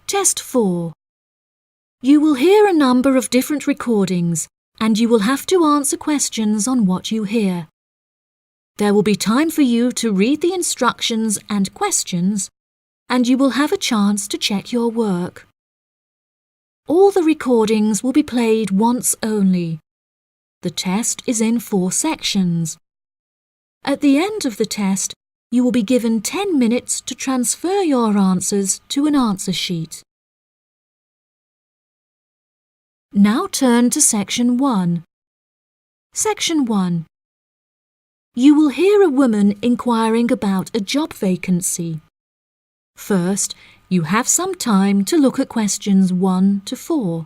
Test 4. You will hear a number of different recordings and you will have to answer questions on what you hear. There will be time for you to read the instructions and questions, and you will have a chance to check your work. All the recordings will be played once only. The test is in 4 sections. At the end of the test, you will be given 10 minutes to transfer your answers to an answer sheet. Now turn to Section 1. Section 1. You will hear a woman inquiring about a job vacancy. First, you have some time to look at questions 1 to 4.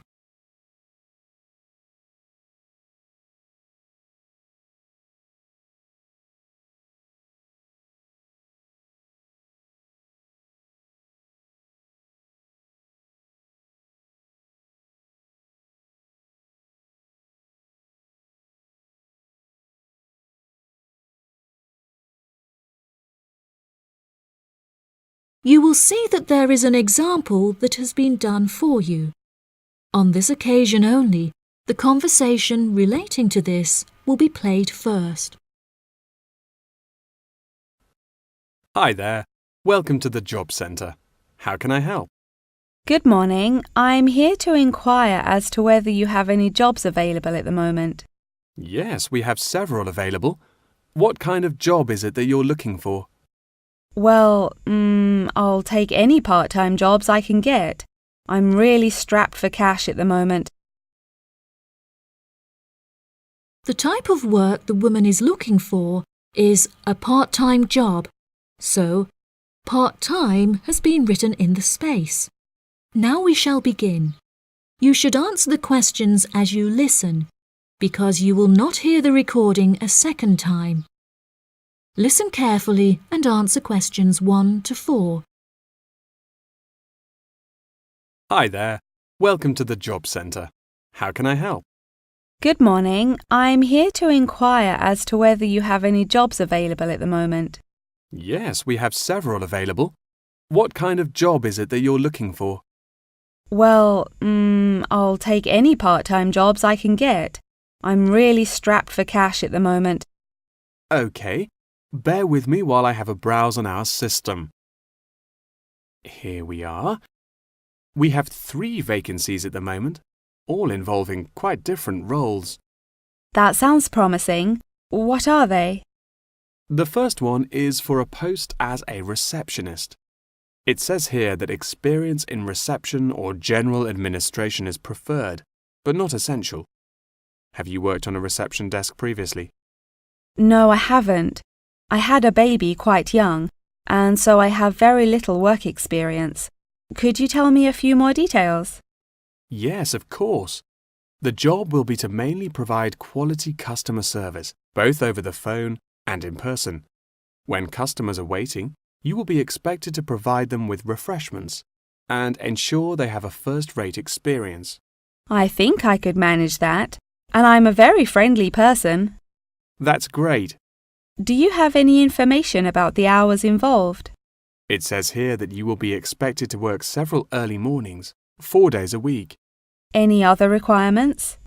You will see that there is an example that has been done for you. On this occasion only, the conversation relating to this will be played first. Hi there. Welcome to the Job Centre. How can I help? Good morning. I'm here to inquire as to whether you have any jobs available at the moment. Yes, we have several available. What kind of job is it that you're looking for? Well, I'll take any part-time jobs I can get. I'm really strapped for cash at the moment. The type of work the woman is looking for is a part-time job, so part-time has been written in the space. Now we shall begin. You should answer the questions as you listen, because you will not hear the recording a second time. Listen carefully and answer questions 1 to 4. Hi there. Welcome to the Job Centre. How can I help? Good morning. I'm here to inquire as to whether you have any jobs available at the moment. Yes, we have several available. What kind of job is it that you're looking for? Well, I'll take any part-time jobs I can get. I'm really strapped for cash at the moment. OK. Bear with me while I have a browse on our system. Here we are. We have 3 vacancies at the moment, all involving quite different roles. That sounds promising. What are they? The first one is for a post as a receptionist. It says here that experience in reception or general administration is preferred, but not essential. Have you worked on a reception desk previously? No, I haven't. I had a baby quite young, and so I have very little work experience. Could you tell me a few more details? Yes, of course. The job will be to mainly provide quality customer service, both over the phone and in person. When customers are waiting, you will be expected to provide them with refreshments and ensure they have a first-rate experience. I think I could manage that, and I'm a very friendly person. That's great. Do you have any information about the hours involved? It says here that you will be expected to work several early mornings, 4 days a week. Any other requirements?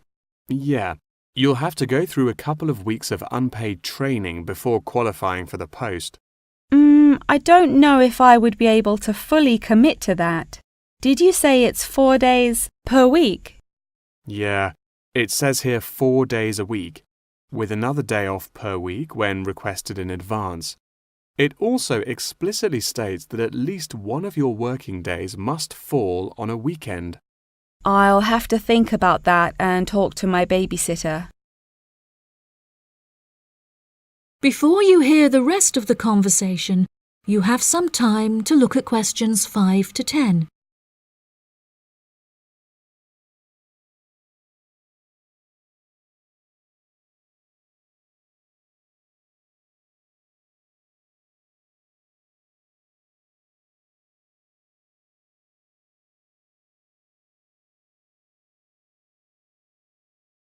Yeah, you'll have to go through a couple of weeks of unpaid training before qualifying for the post. I don't know if I would be able to fully commit to that. Did you say it's 4 days per week? Yeah, it says here 4 days a week, with another day off per week when requested in advance. It also explicitly states that at least one of your working days must fall on a weekend. I'll have to think about that and talk to my babysitter. Before you hear the rest of the conversation, you have some time to look at questions 5 to 10.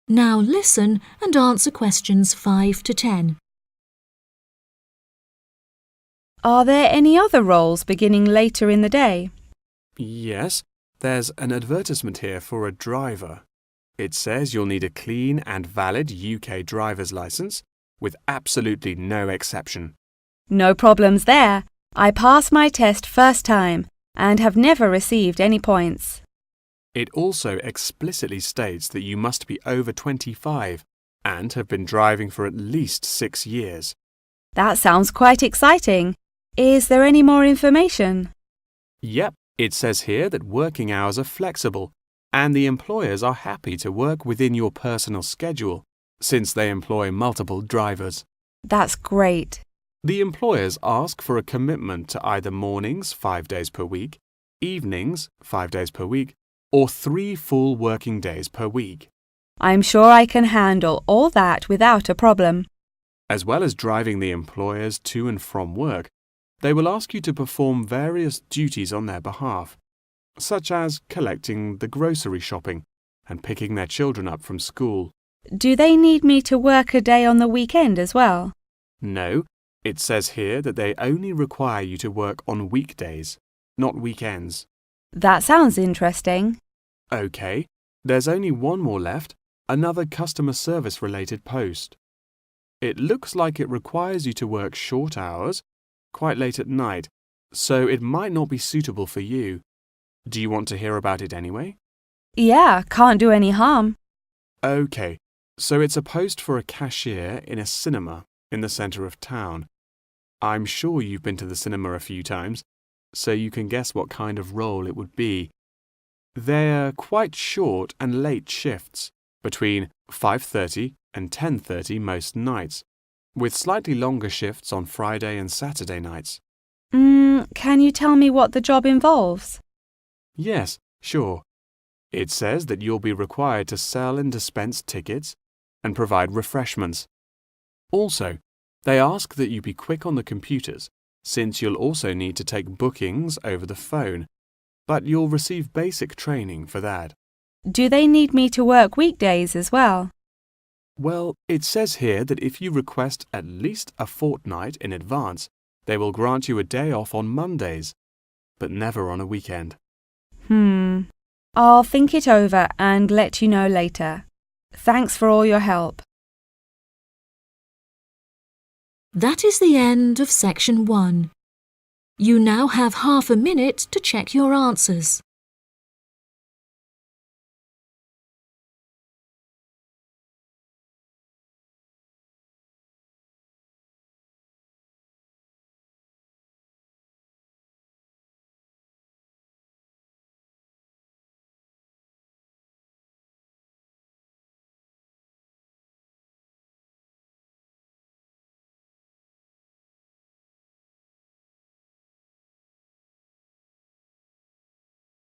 Now listen and answer questions 5 to 10. Are there any other roles beginning later in the day? Yes, There's an advertisement here for a driver. It says you'll need a clean and valid UK driver's licence, with absolutely no exception. No problems there. I passed my test first time and have never received any points. It also explicitly states that you must be over 25 and have been driving for at least 6 years. That sounds quite exciting. Is there any more information? Yep, it says here that working hours are flexible and the employers are happy to work within your personal schedule since they employ multiple drivers. That's great. The employers ask for a commitment to either mornings 5 days per week, evenings 5 days per week, or 3 full working days per week. I'm sure I can handle all that without a problem. As well as driving the employers to and from work, they will ask you to perform various duties on their behalf, such as collecting the grocery shopping and picking their children up from school. Do they need me to work a day on the weekend as well? No, it says here that they only require you to work on weekdays, not weekends. That sounds interesting. OK, there's only one more left, another customer service related post. It looks like it requires you to work short hours, quite late at night, so it might not be suitable for you. Do you want to hear about it anyway? Yeah, can't do any harm. OK, so it's a post for a cashier in a cinema in the centre of town. I'm sure you've been to the cinema a few times, so you can guess what kind of role it would be. They're quite short and late shifts, between 5:30 and 10:30 most nights, with slightly longer shifts on Friday and Saturday nights. Can you tell me what the job involves? Yes, sure. It says that you'll be required to sell and dispense tickets and provide refreshments. Also, they ask that you be quick on the computers, since you'll also need to take bookings over the phone, but you'll receive basic training for that. Do they need me to work weekdays as well? Well, it says here that if you request at least a fortnight in advance, they will grant you a day off on Mondays, but never on a weekend. I'll think it over and let you know later. Thanks for all your help. That is the end of section 1. You now have half a minute to check your answers.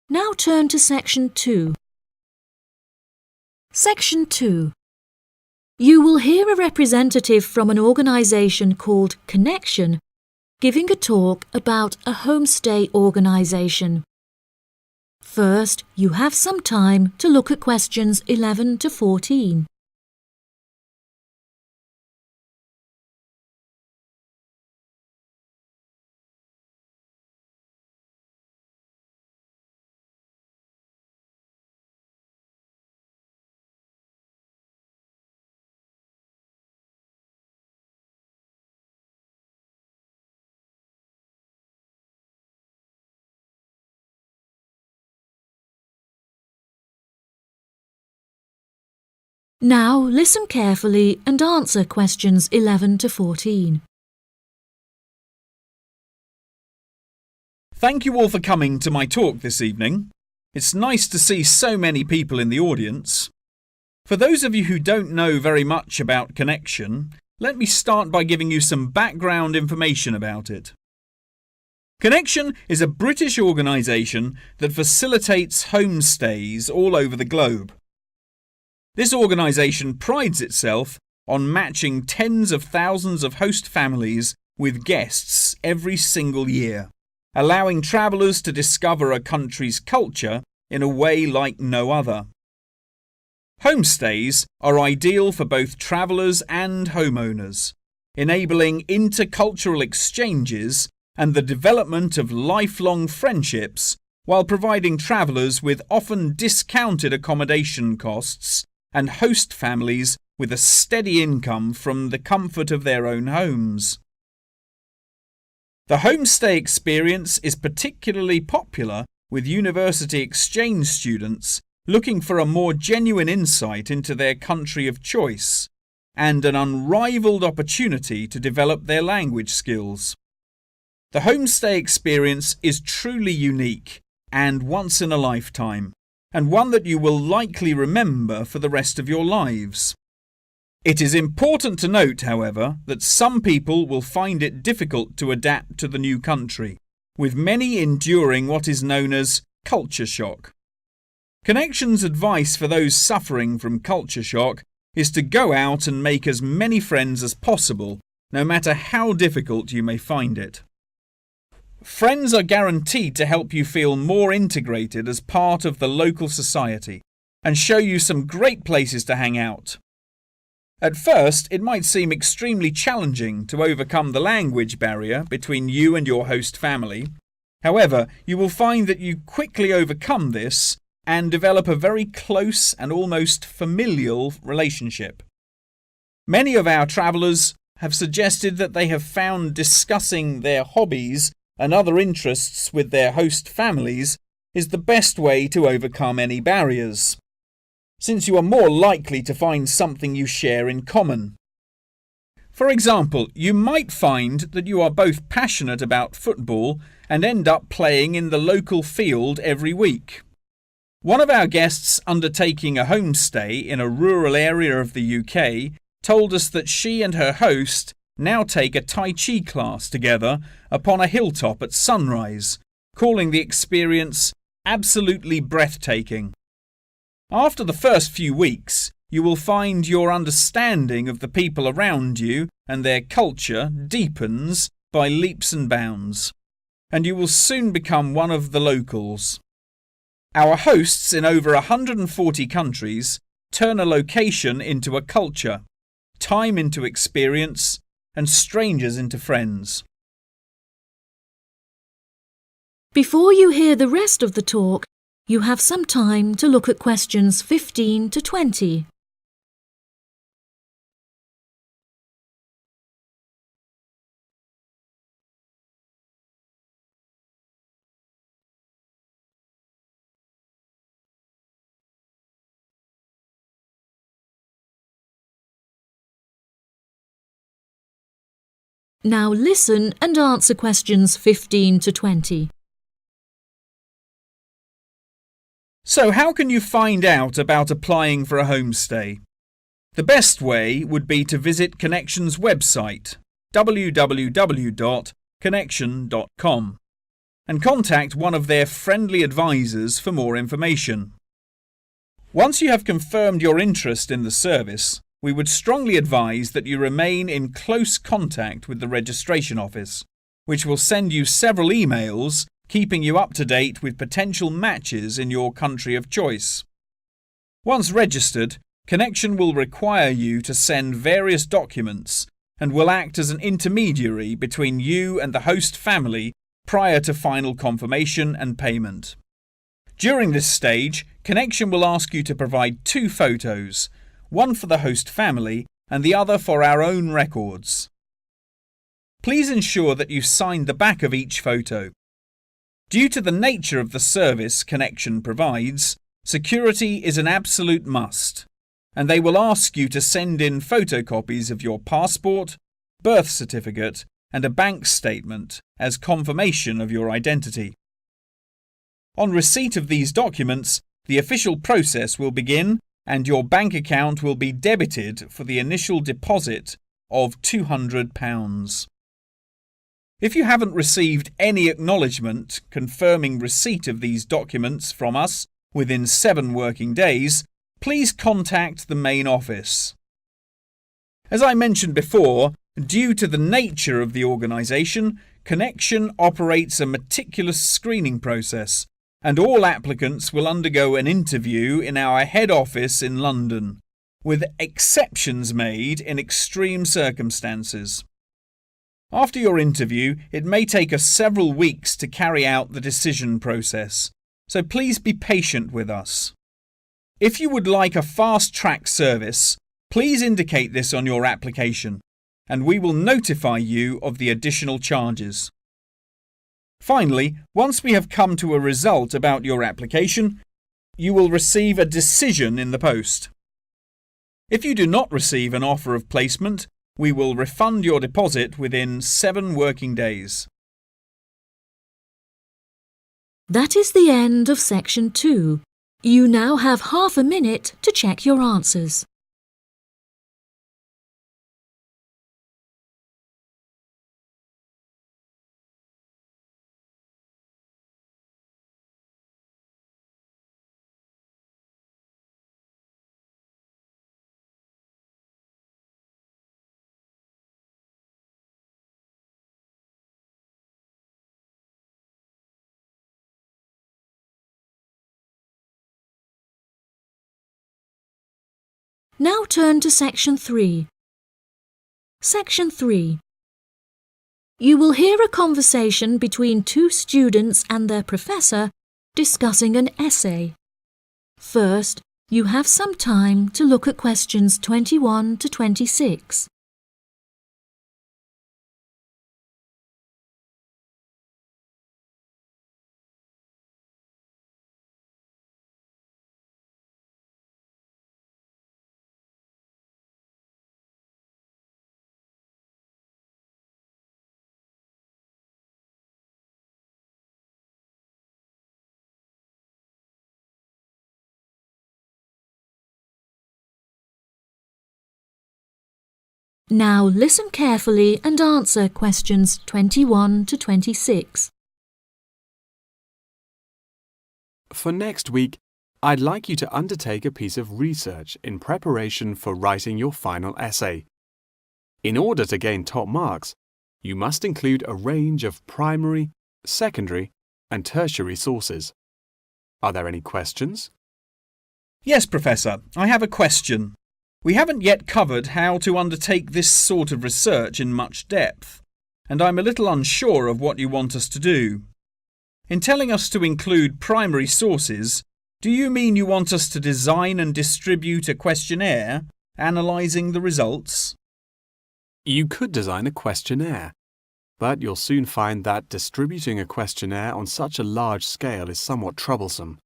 Now turn to section 2. Section 2. You will hear a representative from an organisation called Connection giving a talk about a homestay organisation. First, you have some time to look at questions 11 to 14. Now listen carefully and answer questions 11 to 14. Thank you all for coming to my talk this evening. It's nice to see so many people in the audience. For those of you who don't know very much about Connection, let me start by giving you some background information about it. Connection is a British organisation that facilitates homestays all over the globe. This organisation prides itself on matching tens of thousands of host families with guests every single year, allowing travellers to discover a country's culture in a way like no other. Homestays are ideal for both travellers and homeowners, enabling intercultural exchanges and the development of lifelong friendships while providing travellers with often discounted accommodation costs and host families with a steady income from the comfort of their own homes. The homestay experience is particularly popular with university exchange students looking for a more genuine insight into their country of choice and an unrivaled opportunity to develop their language skills. The homestay experience is truly unique and once in a lifetime, and one that you will likely remember for the rest of your lives. It is important to note, however, that some people will find it difficult to adapt to the new country, with many enduring what is known as culture shock. Connection's advice for those suffering from culture shock is to go out and make as many friends as possible, no matter how difficult you may find it. Friends are guaranteed to help you feel more integrated as part of the local society and show you some great places to hang out. At first, it might seem extremely challenging to overcome the language barrier between you and your host family. However, you will find that you quickly overcome this and develop a very close and almost familial relationship. Many of our travellers have suggested that they have found discussing their hobbies and other interests with their host families is the best way to overcome any barriers, since you are more likely to find something you share in common. For example, you might find that you are both passionate about football and end up playing in the local field every week. One of our guests undertaking a homestay in a rural area of the UK told us that she and her host now take a Tai Chi class together upon a hilltop at sunrise, calling the experience absolutely breathtaking. After the first few weeks, you will find your understanding of the people around you and their culture deepens by leaps and bounds, and you will soon become one of the locals. Our hosts in over 140 countries turn a location into a culture, time into experience, and strangers into friends. Before you hear the rest of the talk, you have some time to look at questions 15 to 20. Now listen and answer questions 15 to 20. So how can you find out about applying for a homestay? The best way would be to visit Connection's website, www.connection.com, and contact one of their friendly advisors for more information. Once you have confirmed your interest in the service, we would strongly advise that you remain in close contact with the registration office, which will send you several emails keeping you up to date with potential matches in your country of choice. Once registered, Connection will require you to send various documents and will act as an intermediary between you and the host family prior to final confirmation and payment. During this stage, Connection will ask you to provide 2 photos, one for the host family and the other for our own records. Please ensure that you sign the back of each photo. Due to the nature of the service Connection provides, security is an absolute must, and they will ask you to send in photocopies of your passport, birth certificate, and a bank statement as confirmation of your identity. On receipt of these documents, the official process will begin and your bank account will be debited for the initial deposit of £200. If you haven't received any acknowledgement confirming receipt of these documents from us within 7 working days, please contact the main office. As I mentioned before, due to the nature of the organisation, Connection operates a meticulous screening process, and all applicants will undergo an interview in our head office in London, with exceptions made in extreme circumstances. After your interview, it may take us several weeks to carry out the decision process, so please be patient with us. If you would like a fast-track service, please indicate this on your application, and we will notify you of the additional charges. Finally, once we have come to a result about your application, you will receive a decision in the post. If you do not receive an offer of placement, we will refund your deposit within 7 working days. That is the end of section 2. You now have half a minute to check your answers. Now turn to section 3. Section 3. You will hear a conversation between 2 students and their professor discussing an essay. First, you have some time to look at questions 21 to 26. Now listen carefully and answer questions 21 to 26. For next week, I'd like you to undertake a piece of research in preparation for writing your final essay. In order to gain top marks, you must include a range of primary, secondary, and tertiary sources. Are there any questions? Yes, Professor, I have a question. We haven't yet covered how to undertake this sort of research in much depth, and I'm a little unsure of what you want us to do. In telling us to include primary sources, do you mean you want us to design and distribute a questionnaire, analysing the results? You could design a questionnaire, but you'll soon find that distributing a questionnaire on such a large scale is somewhat troublesome.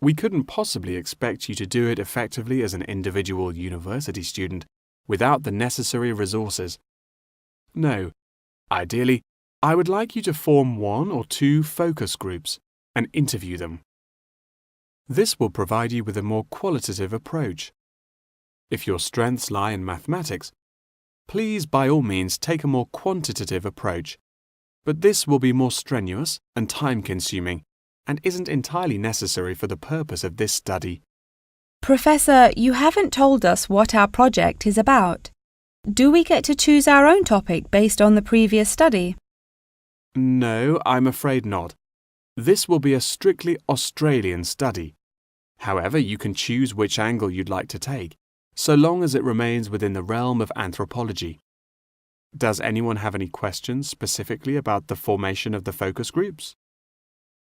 We couldn't possibly expect you to do it effectively as an individual university student without the necessary resources. No, ideally, I would like you to form 1 or 2 focus groups and interview them. This will provide you with a more qualitative approach. If your strengths lie in mathematics, please by all means take a more quantitative approach, but this will be more strenuous and time-consuming and isn't entirely necessary for the purpose of this study. Professor, you haven't told us what our project is about. Do we get to choose our own topic based on the previous study? No, I'm afraid not. This will be a strictly Australian study. However, you can choose which angle you'd like to take, so long as it remains within the realm of anthropology. Does anyone have any questions specifically about the formation of the focus groups?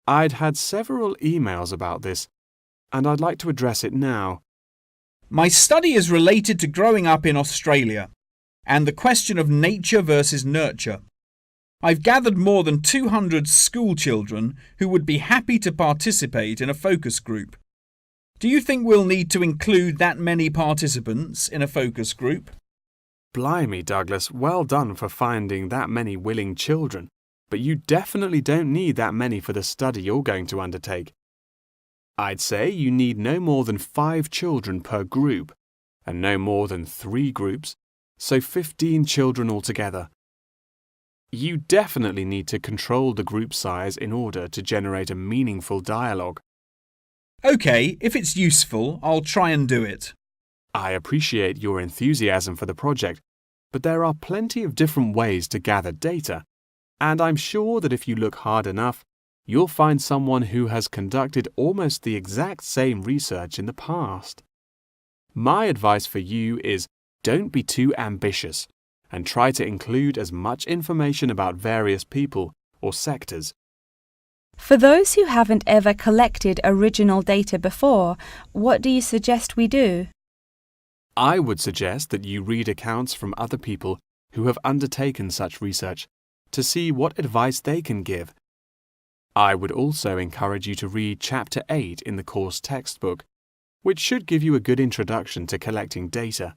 I'd had several emails about this, and I'd like to address it now. My study is related to growing up in Australia and the question of nature versus nurture. I've gathered more than 200 school children who would be happy to participate in a focus group. Do you think we'll need to include that many participants in a focus group? Blimey, Douglas, well done for finding that many willing children, but you definitely don't need that many for the study you're going to undertake. I'd say you need no more than 5 children per group, and no more than 3 groups, so 15 children altogether. You definitely need to control the group size in order to generate a meaningful dialogue. OK, if it's useful, I'll try and do it. I appreciate your enthusiasm for the project, but there are plenty of different ways to gather data, and I'm sure that if you look hard enough, you'll find someone who has conducted almost the exact same research in the past. My advice for you is don't be too ambitious and try to include as much information about various people or sectors. For those who haven't ever collected original data before, what do you suggest we do? I would suggest that you read accounts from other people who have undertaken such research to see what advice they can give. I would also encourage you to read Chapter 8 in the course textbook, which should give you a good introduction to collecting data.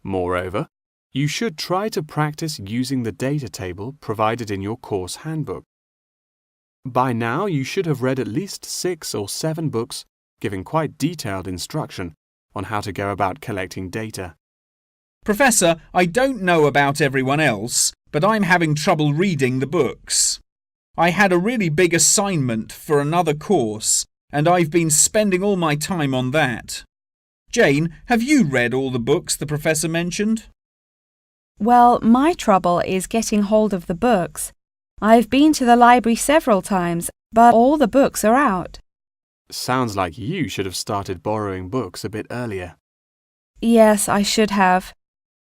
Moreover, you should try to practice using the data table provided in your course handbook. By now, you should have read at least 6 or 7 books giving quite detailed instruction on how to go about collecting data. Professor, I don't know about everyone else, but I'm having trouble reading the books. I had a really big assignment for another course, and I've been spending all my time on that. Jane, have you read all the books the professor mentioned? Well, my trouble is getting hold of the books. I've been to the library several times, but all the books are out. Sounds like you should have started borrowing books a bit earlier. Yes, I should have.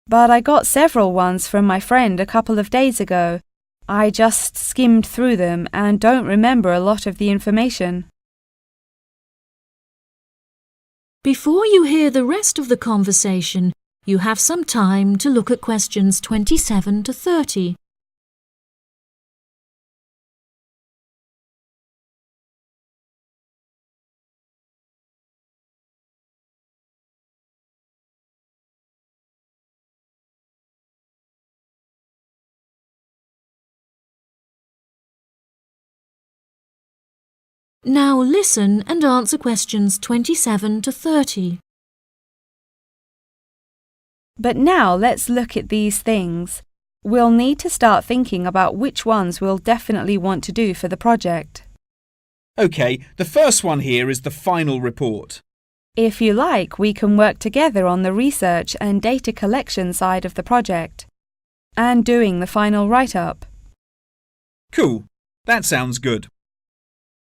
But I got several ones from my friend a couple of days ago. I just skimmed through them and don't remember a lot of the information. Before you hear the rest of the conversation, you have some time to look at questions 27 to 30. Now listen and answer questions 27 to 30. But now let's look at these things. We'll need to start thinking about which ones we'll definitely want to do for the project. OK, the first one here is the final report. If you like, we can work together on the research and data collection side of the project and doing the final write-up. Cool, that sounds good.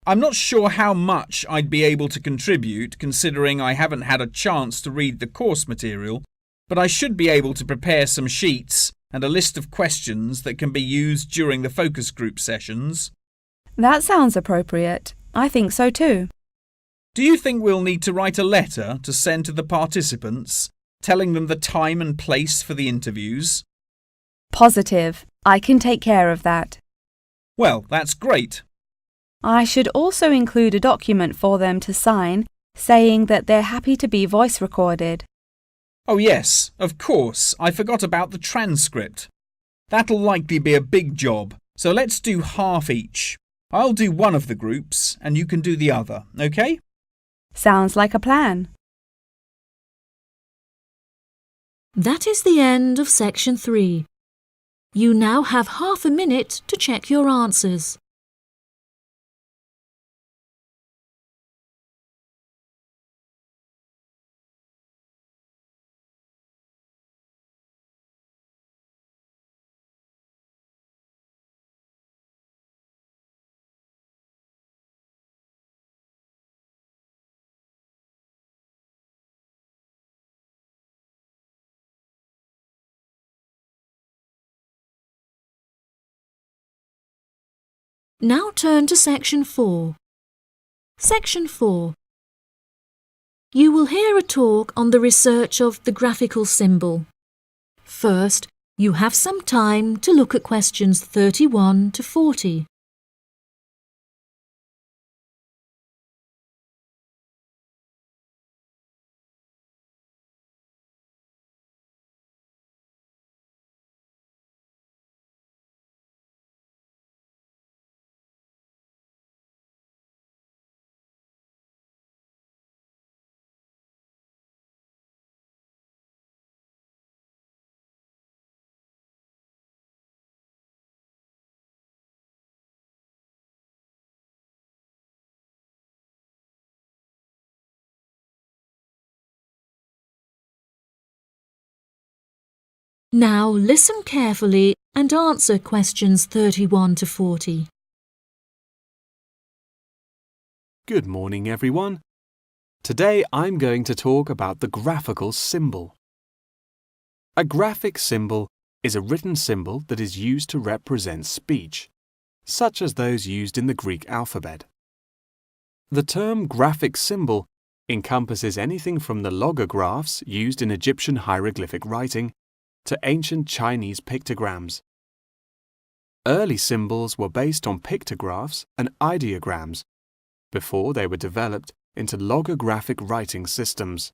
I'm not sure how much I'd be able to contribute considering I haven't had a chance to read the course material, but I should be able to prepare some sheets and a list of questions that can be used during the focus group sessions. That sounds appropriate. I think so too. Do you think we'll need to write a letter to send to the participants, telling them the time and place for the interviews? Positive. I can take care of that. Well, that's great. I should also include a document for them to sign saying that they're happy to be voice recorded. Oh yes, of course, I forgot about the transcript. That'll likely be a big job, so let's do half each. I'll do one of the groups and you can do the other, OK? Sounds like a plan. That is the end of section 3. You now have half a minute to check your answers. Now turn to section 4. Section 4. You will hear a talk on the research of the graphical symbol. First, you have some time to look at questions 31 to 40. Now listen carefully and answer questions 31 to 40. Good morning, everyone. Today I'm going to talk about the graphical symbol. A graphic symbol is a written symbol that is used to represent speech. such as those used in the Greek alphabet. The term graphic symbol encompasses anything from the logographs used in Egyptian hieroglyphic writing to ancient Chinese pictograms. Early symbols were based on pictographs and ideograms before they were developed into logographic writing systems.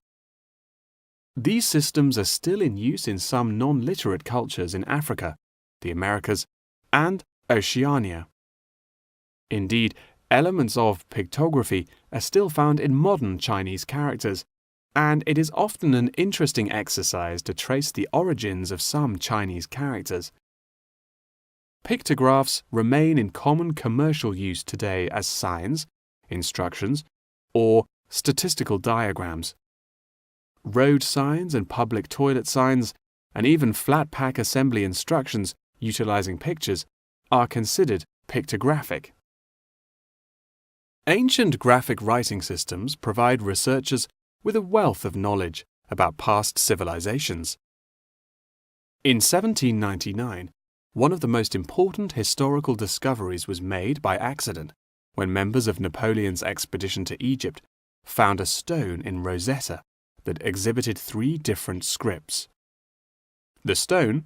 These systems are still in use in some non-literate cultures in Africa, the Americas, and Oceania. Indeed, elements of pictography are still found in modern Chinese characters, and it is often an interesting exercise to trace the origins of some Chinese characters. Pictographs remain in common commercial use today as signs, instructions, or statistical diagrams. Road signs and public toilet signs, and even flat pack assembly instructions utilizing pictures, are considered pictographic. Ancient graphic writing systems provide researchers with a wealth of knowledge about past civilizations. In 1799, one of the most important historical discoveries was made by accident when members of Napoleon's expedition to Egypt found a stone in Rosetta that exhibited 3 different scripts. The stone,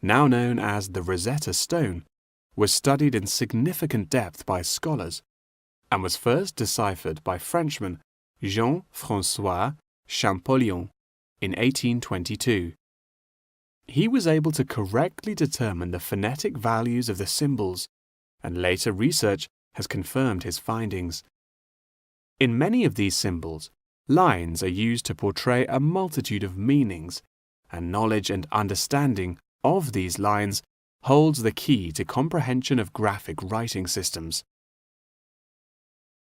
now known as the Rosetta Stone, was studied in significant depth by scholars and was first deciphered by Frenchman Jean-François Champollion in 1822. He was able to correctly determine the phonetic values of the symbols, and later research has confirmed his findings. In many of these symbols, lines are used to portray a multitude of meanings, and knowledge and understanding of these lines holds the key to comprehension of graphic writing systems.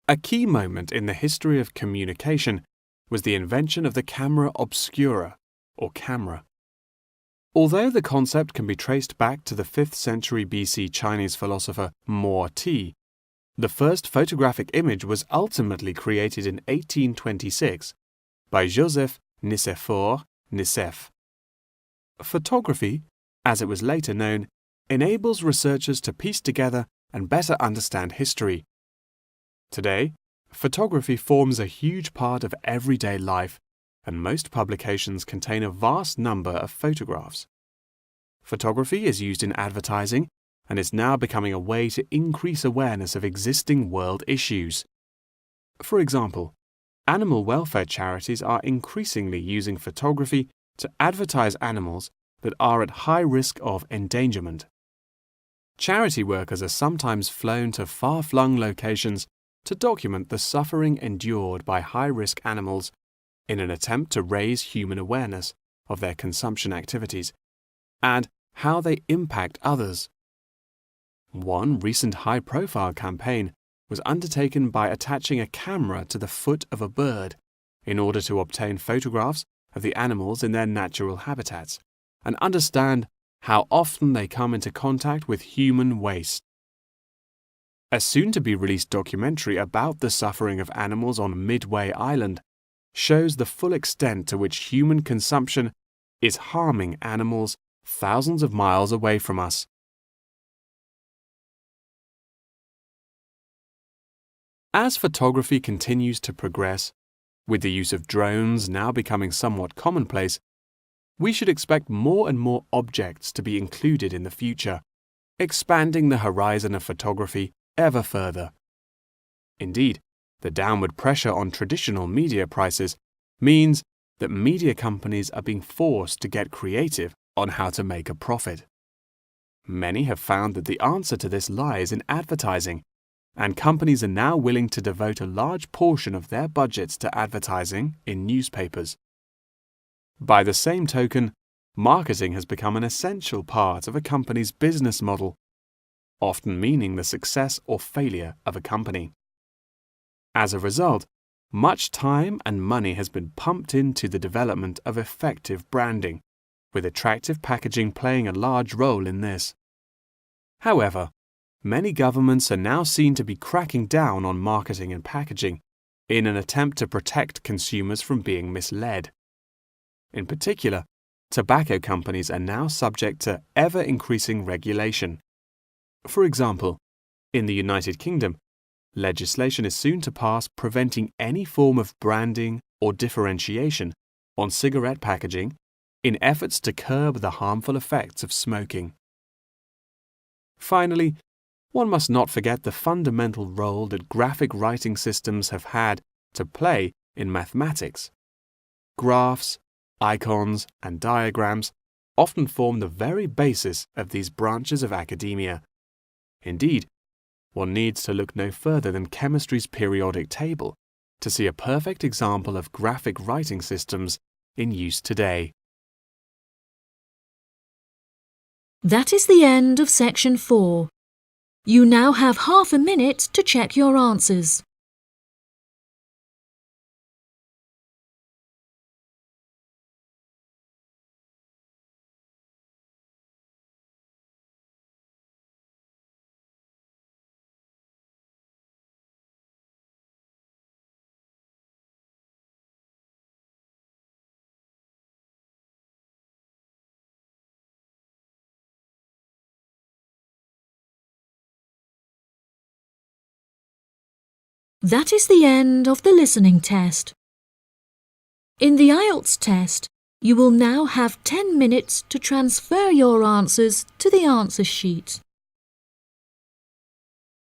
A key moment in the history of communication was the invention of the camera obscura, or camera. Although the concept can be traced back to the 5th century BC Chinese philosopher Mo Ti, the first photographic image was ultimately created in 1826 by Joseph Nicéphore Nicéph. Photography, as it was later known, enables researchers to piece together and better understand history. Today, photography forms a huge part of everyday life, and most publications contain a vast number of photographs. Photography is used in advertising and is now becoming a way to increase awareness of existing world issues. For example, animal welfare charities are increasingly using photography to advertise animals that are at high risk of endangerment. Charity workers are sometimes flown to far-flung locations to document the suffering endured by high-risk animals in an attempt to raise human awareness of their consumption activities and how they impact others. One recent high-profile campaign was undertaken by attaching a camera to the foot of a bird in order to obtain photographs of the animals in their natural habitats and understand how often they come into contact with human waste. A soon-to-be-released documentary about the suffering of animals on Midway Island shows the full extent to which human consumption is harming animals thousands of miles away from us. As photography continues to progress, with the use of drones now becoming somewhat commonplace, we should expect more and more objects to be included in the future, expanding the horizon of photography ever further. Indeed, the downward pressure on traditional media prices means that media companies are being forced to get creative on how to make a profit. Many have found that the answer to this lies in advertising, and companies are now willing to devote a large portion of their budgets to advertising in newspapers. By the same token, marketing has become an essential part of a company's business model, often meaning the success or failure of a company. As a result, much time and money has been pumped into the development of effective branding, with attractive packaging playing a large role in this. However, many governments are now seen to be cracking down on marketing and packaging in an attempt to protect consumers from being misled. In particular, tobacco companies are now subject to ever-increasing regulation. For example, In the United Kingdom, legislation is soon to pass preventing any form of branding or differentiation on cigarette packaging in efforts to curb the harmful effects of smoking. Finally, one must not forget the fundamental role that graphic writing systems have had to play in mathematics. Graphs, icons, and diagrams often form the very basis of these branches of academia. Indeed, one needs to look no further than chemistry's periodic table to see a perfect example of graphic writing systems in use today. That is the end of section 4. You now have half a minute to check your answers. That is the end of the listening test. In the IELTS test, you will now have 10 minutes to transfer your answers to the answer sheet.